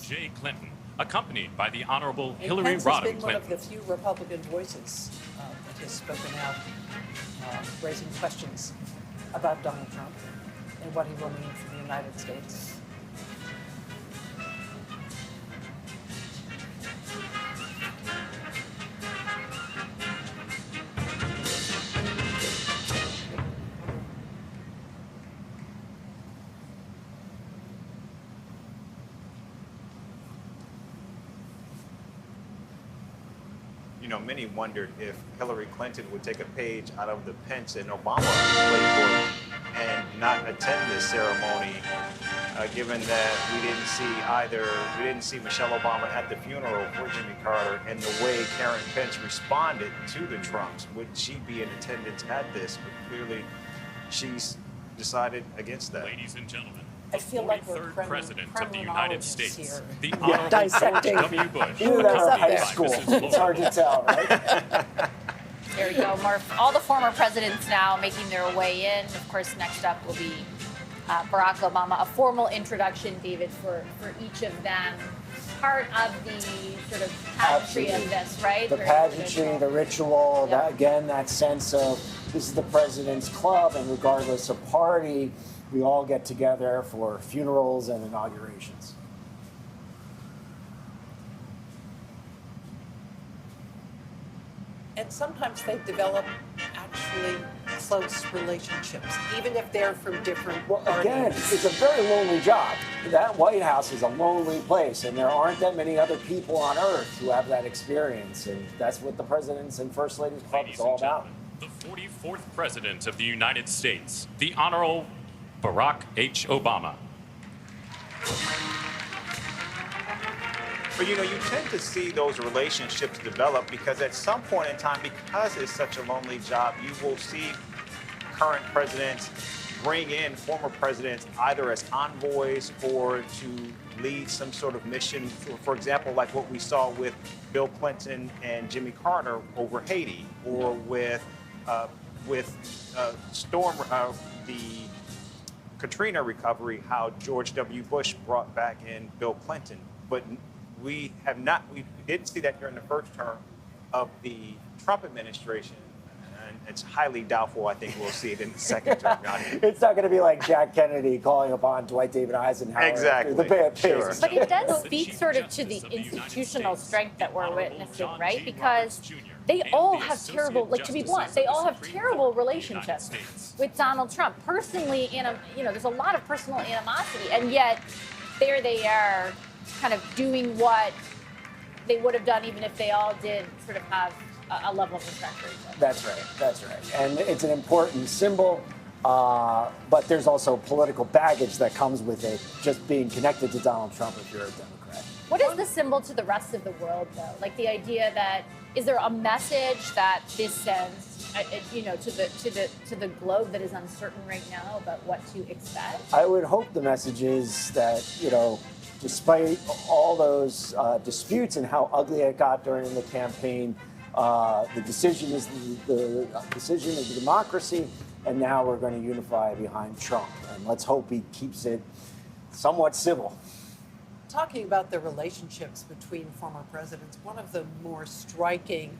J. Clinton, accompanied by the Honorable And Hillary Pence has Rodham been one Clinton. of the few Republican voices that has spoken out, raising questions about Donald Trump and what he will mean for the United States. You know, many wondered if Hillary Clinton would take a page out of the Pence and Obama playbook and not attend this ceremony, given that we didn't see Michelle Obama at the funeral for Jimmy Carter, and the way Karen Pence responded to the Trumps. Would she be in attendance at this? But clearly, she's decided against that. Ladies and gentlemen, I feel like we're 43rd President of the United States, here. the Honorable dissecting. George W. Bush. You that's up a high there. school. Mrs. It's hard to tell, right? There we go, Murph. All the former presidents now making their way in. Of course, next up will be Barack Obama. A formal introduction, David, for each of them. Part of the sort of pageantry of this, right? The Very pageantry, traditional. the ritual, Yep. that, again, that sense of this is the president's club, and regardless of party, we all get together for funerals and inaugurations. And sometimes they develop actually close relationships, even if they're from different Well, again, parties. it's a very lonely job. That White House is a lonely place, and there aren't that many other people on Earth who have that experience, and that's what the Presidents and First Ladies Club Ladies is all and about. gentlemen, the 44th President of the United States, the Honorable Barack H. Obama. But you know, you tend to see those relationships develop because at some point in time, because it's such a lonely job, you will see current presidents bring in former presidents either as envoys or to lead some sort of mission. For example, like what we saw with Bill Clinton and Jimmy Carter over Haiti, or with the Katrina recovery, how George W. Bush brought back in Bill Clinton. But we didn't see that during the first term of the Trump administration. And it's highly doubtful, I think we'll see it in the second term. It's not going to be like Jack Kennedy calling upon Dwight David Eisenhower. Exactly. The bad Sure. pace. But it does The speak Chief sort of to Justice the of the United institutional States, strength that we're Honorable witnessing, John right? G. Because Roberts, Jr., they and all the have Associate terrible, like to be Justices blunt, of they the all have Supreme terrible Court of the United relationships States. with Donald Trump. Personally, there's a lot of personal animosity, and yet there they are kind of doing what they would have done even if they all did sort of have a level of respect for each other. That's right. And it's an important symbol, but there's also political baggage that comes with it, just being connected to Donald Trump if you're a Democrat. What is the symbol to the rest of the world, though? Like the idea that, is there a message that this sends, to the globe that is uncertain right now about what to expect? I would hope the message is that, despite all those disputes and how ugly it got during the campaign, the decision is the decision of the democracy, and now we're going to unify behind Trump. And let's hope he keeps it somewhat civil. Talking about the relationships between former presidents, one of the more striking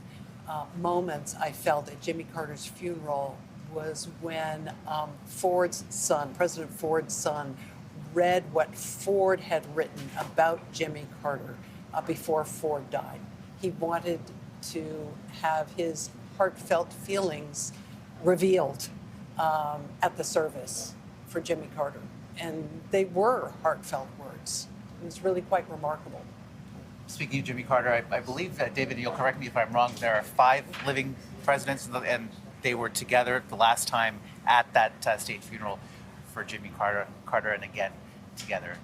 moments I felt at Jimmy Carter's funeral was when President Ford's son, read what Ford had written about Jimmy Carter before Ford died. He wanted to have his heartfelt feelings revealed at the service for Jimmy Carter. And they were heartfelt words. It was really quite remarkable. Speaking of Jimmy Carter, I believe that, David, you'll correct me if I'm wrong, there are 5 living presidents, and they were together the last time at that state funeral for Jimmy Carter, and again together